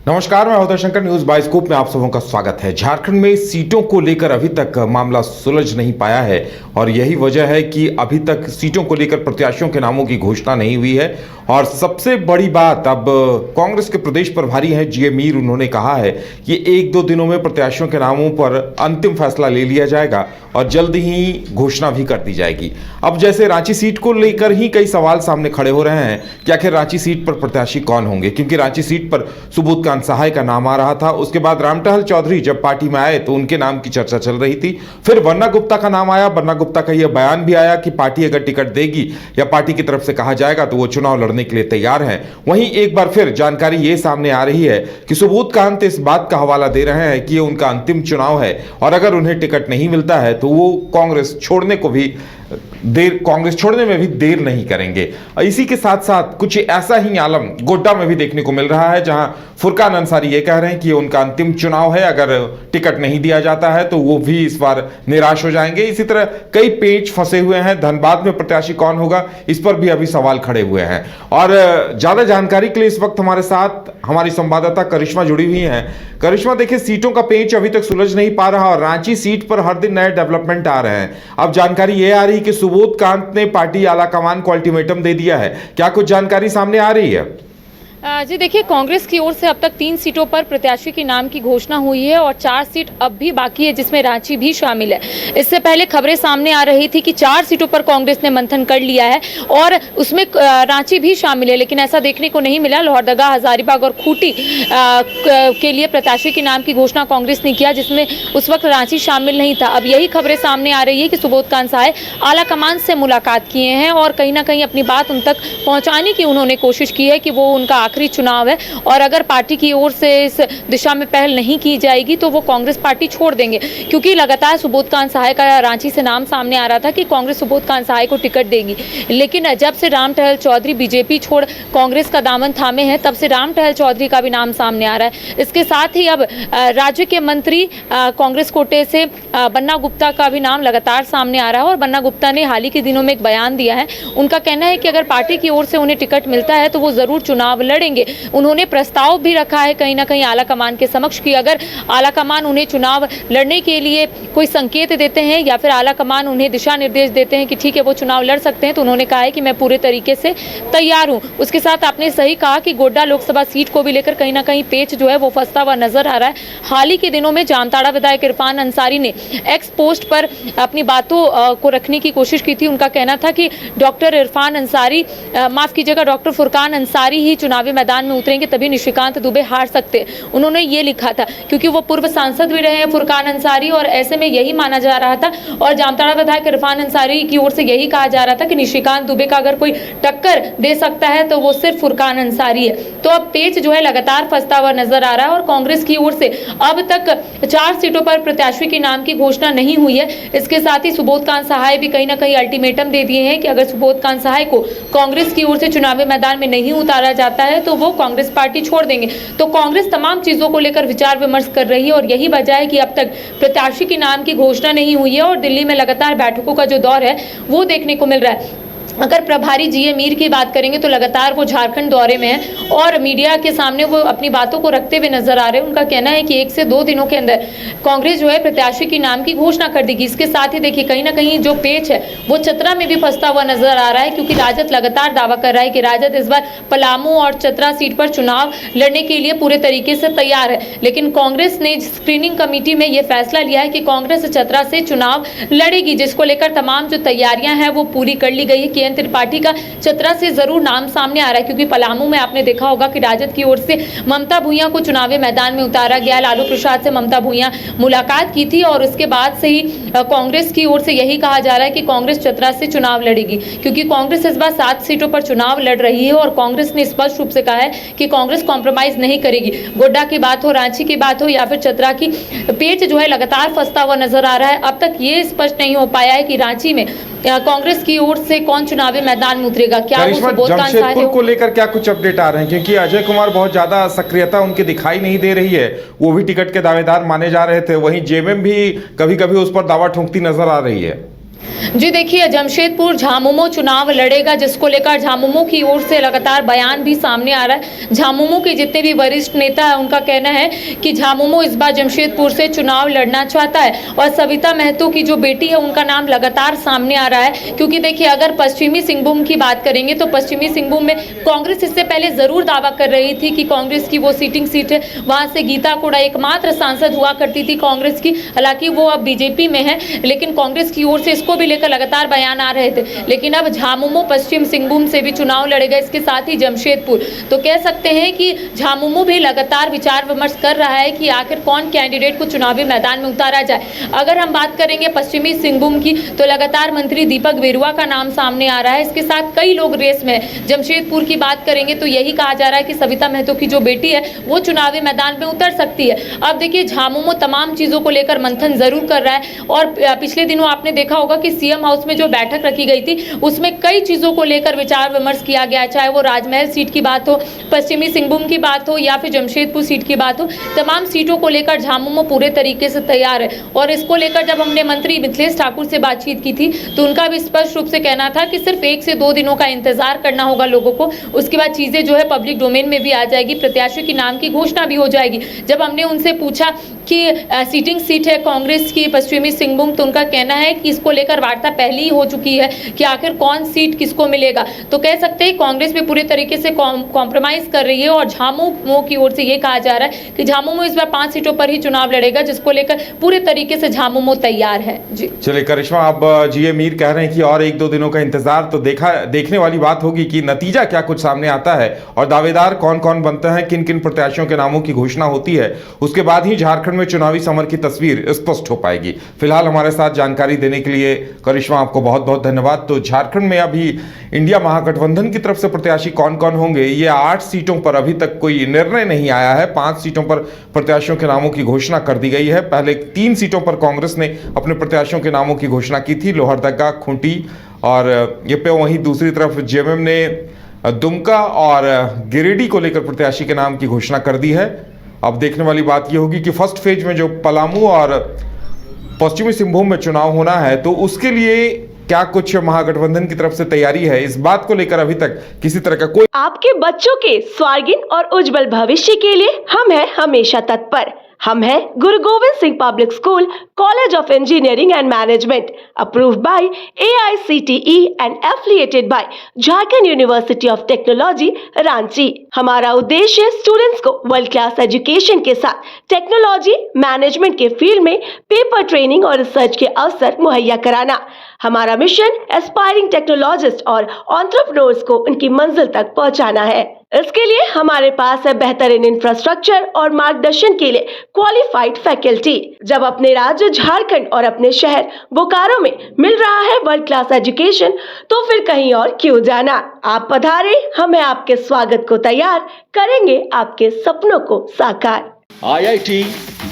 नमस्कार, मैं होता शंकर। न्यूज बाइस्कोप में आप सबों का स्वागत है। झारखंड में सीटों को लेकर अभी तक मामला सुलझ नहीं पाया है और यही वजह है कि अभी तक सीटों को लेकर प्रत्याशियों के नामों की घोषणा नहीं हुई है। और सबसे बड़ी बात, अब कांग्रेस के प्रदेश प्रभारी हैं जी मीर, उन्होंने कहा है कि 1-2 दिनों में प्रत्याशियों के नामों पर अंतिम फैसला ले लिया जाएगा और जल्द ही घोषणा भी कर दी जाएगी। अब जैसे रांची सीट को लेकर ही कई सवाल सामने खड़े हो रहे हैं कि आखिर रांची सीट पर प्रत्याशी कौन होंगे, क्योंकि रांची सीट पर सुबोधकांत सहाय का नाम आ रहा था। उसके बाद रामटहल चौधरी जब पार्टी में आए तो उनके नाम की चर्चा चल रही थी। फिर बन्ना गुप्ता का नाम आया। बन्ना गुप्ता का यह बयान भी आया कि पार्टी अगर टिकट देगी या पार्टी की तरफ से कहा जाएगा तो वो चुनाव लड़ने के लिए तैयार हैं। वहीं एक बार फिर जानकारी ये सामने आ रही है कि सुबोधकांत इस बात का हवाला दे रहे हैं कि ये उनका अंतिम चुनाव है और अगर उन्हें टिकट नहीं मिलता है तो वो कांग्रेस छोड़ने में भी देर नहीं करेंगे। इसी के साथ साथ कुछ ऐसा ही आलम गोड्डा में भी देखने को मिल रहा है, जहां फुरकान अंसारी ये कह रहे हैं कि ये उनका अंतिम चुनाव है, अगर टिकट नहीं दिया जाता है तो वो भी इस बार निराश हो जाएंगे। इसी तरह कई पेच फंसे हुए हैं। धनबाद में प्रत्याशी कौन होगा, इस पर भी अभी सवाल खड़े हुए हैं। और ज्यादा जानकारी के लिए इस वक्त हमारे साथ हमारी संवाददाता करिश्मा जुड़ी हुई हैं। करिश्मा, देखिए, सीटों का पेच अभी तक सुलझ नहीं पा रहा और रांची सीट पर हर दिन नए डेवलपमेंट आ रहे हैं। अब जानकारी यह आ रही है कि सुबोधकांत ने पार्टी आलाकमान को अल्टीमेटम दे दिया है। क्या कुछ जानकारी सामने आ रही है? जी देखिए, कांग्रेस की ओर से अब तक 3 सीटों पर प्रत्याशी के नाम की घोषणा हुई है और 4 सीट अब भी बाकी है, जिसमें रांची भी शामिल है। इससे पहले खबरें सामने आ रही थी कि 4 सीटों पर कांग्रेस ने मंथन कर लिया है और उसमें रांची भी शामिल है, लेकिन ऐसा देखने को नहीं मिला। लोहरदगा, हजारीबाग और खूंटी के लिए प्रत्याशी के नाम की घोषणा कांग्रेस ने किया, जिसमें उस वक्त रांची शामिल नहीं था। अब यही खबरें सामने आ रही है कि सुबोधकांत सहाय आलाकमान से मुलाकात किए हैं और कहीं ना कहीं अपनी बात उन तक पहुंचाने की उन्होंने कोशिश की है कि वो उनका आखिरी चुनाव है और अगर पार्टी की ओर से इस दिशा में पहल नहीं की जाएगी तो वो कांग्रेस पार्टी छोड़ देंगे, क्योंकि लगातार सुबोधकांत सहाय का रांची से नाम सामने आ रहा था कि कांग्रेस सुबोधकांत सहाय को टिकट देगी। लेकिन जब से रामटहल चौधरी बीजेपी छोड़ कांग्रेस का दामन थामे हैं, तब से रामटहल चौधरी का भी नाम सामने आ रहा है। इसके साथ ही अब राज्य के मंत्री कांग्रेस कोटे से बन्ना गुप्ता का भी नाम लगातार सामने आ रहा है और बन्ना गुप्ता ने हाल ही के दिनों में एक बयान दिया है। उनका कहना है कि अगर पार्टी की ओर से उन्हें टिकट मिलता है तो वो जरूर चुनाव लड़ेंगे। उन्होंने प्रस्ताव भी रखा है कहीं ना कहीं आलाकमान के समक्ष कि अगर आलाकमान उन्हें चुनाव लड़ने के लिए कोई संकेत देते हैं या फिर आलाकमान उन्हें दिशा निर्देश देते हैं कि ठीक है वो चुनाव लड़ सकते हैं, तो उन्होंने कहा है कि मैं पूरे तरीके से तैयार हूं। उसके साथ आपने सही कहा कि गोड्डा लोकसभा सीट को भी लेकर कहीं ना कहीं पेच जो है वो फंसता हुआ नजर आ रहा है। हाल ही के दिनों में जामताड़ा विधायक इरफान अंसारी ने एक्स पोस्ट पर अपनी बातों को रखने की कोशिश की थी। उनका कहना था कि डॉक्टर इरफान अंसारी, माफ कीजिएगा, डॉक्टर फुरकान अंसारी ही चुनावी मैदान में उतरेंगे तभी निशिकांत दुबे हार सकते। उन्होंने ये लिखा था क्योंकि वो पूर्व सांसद भी रहे हैं फुरकान अंसारी और ऐसे में यही माना जा रहा था और जामताड़ा विधायक इरफान अंसारी की ओर से यही कहा जा रहा था कि निशिकांत दुबे का अगर कोई टक्कर दे सकता है तो वो सिर्फ फुरकान अंसारी है। तो अब पेच जो है लगातार फंसता हुआ नजर आ रहा है और कांग्रेस की ओर से अब तक 4 सीटों पर प्रत्याशी के नाम की घोषणा नहीं हुई है। इसके साथ ही सुबोधकांत सहाय भी कहीं ना कहीं अल्टीमेटम दे दिए हैं कि अगर सुबोधकांत सहाय को कांग्रेस की ओर से चुनावी मैदान में नहीं उतारा जाता है तो वो कांग्रेस पार्टी छोड़ देंगे। तो कांग्रेस तमाम चीजों को लेकर विचार विमर्श कर रही है और यही वजह है कि अब तक प्रत्याशी के नाम की घोषणा नहीं हुई है और दिल्ली में लगातार बैठकों का जो दौर है वो देखने को मिल रहा है। अगर प्रभारी जी मीर की बात करेंगे तो लगातार वो झारखंड दौरे में है और मीडिया के सामने वो अपनी बातों को रखते हुए नजर आ रहे हैं। उनका कहना है कि 1 से 2 दिनों के अंदर कांग्रेस जो है प्रत्याशी के नाम की घोषणा कर देगी। इसके साथ ही देखिए कहीं ना कहीं जो पेच है वो चतरा में भी फंसता हुआ नजर आ रहा है, क्योंकि राजद लगातार दावा कर रहा है कि राजद इस बार पलामू और चतरा सीट पर चुनाव लड़ने के लिए पूरे तरीके से तैयार है। लेकिन कांग्रेस ने स्क्रीनिंग कमेटी में यह फैसला लिया है कि कांग्रेस चतरा से चुनाव लड़ेगी, जिसको लेकर तमाम जो तैयारियां हैं वो पूरी कर ली गई है। त्रिपाठी का चतरा से जरूर नाम सामने आ रहा है, क्योंकि पलामू में आपने देखा होगा कि राजद की ओर से ममता भूया को चुनावी मैदान में उतारा गया। लालू प्रसाद से ममता भूया मुलाकात की थी और उसके बाद से ही कांग्रेस की ओर से यही कहा जा रहा है कि कांग्रेस चतरा से चुनाव लड़ेगी, क्योंकि कांग्रेस इस बार 7 सीटों पर चुनाव लड़ रही है और कांग्रेस ने स्पष्ट रूप से कहा है कि कांग्रेस कॉम्प्रोमाइज नहीं करेगी। गोड्डा की बात हो, रांची की बात हो या फिर चतरा की, पेच जो है लगातार फंसता हुआ नजर आ रहा है। अब तक ये स्पष्ट नहीं हो पाया है कि रांची में कांग्रेस की ओर से कौन चुनावी मैदान में उतरेगा। क्या वो सुबोधकांत सहाय को लेकर क्या कुछ अपडेट आ रहे हैं? क्योंकि अजय कुमार बहुत ज्यादा सक्रियता उनकी दिखाई नहीं दे रही है, वो भी टिकट के दावेदार माने जा रहे थे। वहीं जेएमएम भी कभी कभी उस पर दावा ठोंकती नजर आ रही है। जी देखिए, जमशेदपुर झामुमो चुनाव लड़ेगा, जिसको लेकर झामुमो की ओर से लगातार बयान भी सामने आ रहा है। झामुमो के जितने भी वरिष्ठ नेता हैं उनका कहना है कि झामुमो इस बार जमशेदपुर से चुनाव लड़ना चाहता है और सविता महतो की जो बेटी है उनका नाम लगातार सामने आ रहा है। क्योंकि देखिए, अगर पश्चिमी सिंहभूम की बात करेंगे तो पश्चिमी सिंहभूम में कांग्रेस इससे पहले जरूर दावा कर रही थी कि कांग्रेस की वो सीटिंग सीट है, वहां से गीता कोड़ा एकमात्र सांसद हुआ करती थी कांग्रेस की। हालांकि वो अब बीजेपी में है, लेकिन कांग्रेस की ओर से इसको भी लेकर लगातार बयान आ रहे थे। लेकिन अब झामुमो पश्चिम सिंहभूम से भी चुनाव लड़ेगा, इसके साथ ही जमशेदपुर। तो कह सकते हैं कि झामुमो भी लगातार विचार विमर्श कर रहा है कि आखिर कौन कैंडिडेट को चुनावी मैदान में उतारा जाए। अगर हम बात करेंगे पश्चिमी सिंहभूम की, तो लगातार मंत्री दीपक बेरुआ का नाम सामने आ रहा है। इसके साथ कई लोग रेस में। जमशेदपुर की बात करेंगे तो यही कहा जा रहा है कि सविता महतो की जो बेटी है वो चुनावी मैदान में उतर सकती है। अब देखिए, झामुमो तमाम चीजों को लेकर मंथन जरूर कर रहा है और पिछले दिनों आपने देखा होगा कि सीएम हाउस में जो बैठक रखी गई थी उसमें कई चीजों को लेकर विचार विमर्श किया गया, चाहे वो राजमहल सीट की बात हो, पश्चिमी सिंहभूम की बात हो या फिर जमशेदपुर सीट की बात हो। तमाम सीटों को लेकर झामुमो पूरे तरीके से तैयार है। और इसको लेकर जब हमने मंत्री मिथिलेश ठाकुर से बातचीत की थी तो उनका भी स्पष्ट रूप से कहना था कि सिर्फ 1 से 2 दिनों का इंतजार करना होगा लोगों को, उसके बाद चीजें जो है पब्लिक डोमेन में भी आ जाएगी, प्रत्याशी के नाम की घोषणा भी हो जाएगी। जब हमने उनसे पूछा कि सीटिंग सीट है कांग्रेस की पश्चिमी सिंहभूम, तो उनका कहना है कि इसको लेकर वार्ता पहले ही हो चुकी है कि आखिर कौन सीट किसको मिलेगा। तो कह सकते हैं कांग्रेस भी पूरे तरीके से कॉम्प्रोमाइज कर रही है और झामुमो की ओर से ये कहा जा रहा है कि झामुमो इस बार 5 सीटों पर ही चुनाव लड़ेगा, जिसको लेकर पूरे तरीके से झामुमो तैयार है। जी चलिए करिश्मा, आप जी मीर कह रहे हैं कि और 1-2 दिनों का इंतजार, तो देखने वाली बात होगी कि नतीजा क्या कुछ सामने आता है और दावेदार कौन कौन बनते हैं, किन किन प्रत्याशियों के नामों की घोषणा होती है। उसके बाद ही झारखंड में चुनावी समर की तस्वीर स्पष्ट हो पाएगी। फिलहाल हमारे साथ जानकारी देने के लिए करिश्मा आपको बहुत बहुत धन्यवाद। तो झारखंड में अभी इंडिया महागठबंधन की तरफ से प्रत्याशी कौन कौन होंगे, ये 8 सीटों पर अभी तक कोई निर्णय नहीं आया है। 5 सीटों पर प्रत्याशियों के नामों की घोषणा कर दी गई है। पहले 3 सीटों पर कांग्रेस ने अपने प्रत्याशियों के नामों की घोषणा की थी, लोहरदगा, खूंटी और ये पे। वहीं दूसरी तरफ जेएमएम ने दुमका और गिरिडीह को लेकर प्रत्याशी के नाम की घोषणा कर दी है। अब देखने वाली बात यह होगी कि फर्स्ट फेज में जो पलामू और पश्चिमी सिंहभूम में चुनाव होना है, तो उसके लिए क्या कुछ महागठबंधन की तरफ से तैयारी है, इस बात को लेकर अभी तक किसी तरह का कोई। आपके बच्चों के स्वार्गिन और उज्जवल भविष्य के लिए हम हैं हमेशा तत्पर। हम हैं Guru Gobind Singh public school, college of engineering and management, approved by AICTE and affiliated by Jharkhand university of technology Ranchi. हमारा उद्देश्य स्टूडेंट्स को वर्ल्ड क्लास एजुकेशन के साथ टेक्नोलॉजी मैनेजमेंट के फील्ड में पेपर ट्रेनिंग और रिसर्च के अवसर मुहैया कराना। हमारा मिशन एस्पायरिंग टेक्नोलॉजिस्ट और एंटरप्रेन्योर्स को उनकी मंजिल तक पहुंचाना है। इसके लिए हमारे पास है बेहतरीन इंफ्रास्ट्रक्चर और मार्गदर्शन के लिए क्वालिफाइड फैकल्टी। जब अपने राज्य झारखंड और अपने शहर बोकारो में मिल रहा है वर्ल्ड क्लास एजुकेशन, तो फिर कहीं और क्यों जाना। आप पधारे, हम हैं आपके स्वागत को तैयार, करेंगे आपके सपनों को साकार। IIT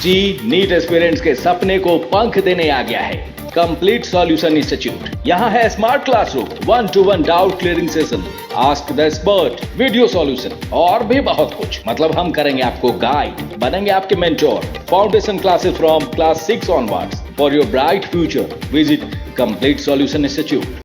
जी नीट एस्पिरेंट्स के सपने को पंख देने आ गया है कंप्लीट सॉल्यूशन इंस्टीट्यूट। यहाँ है smart classroom, 1-to-1 doubt clearing session, ask the expert, video solution और भी बहुत कुछ। मतलब हम करेंगे आपको गाइड, बनेंगे आपके mentor. Foundation classes from class 6 onwards for your bright future. Visit complete solution institute.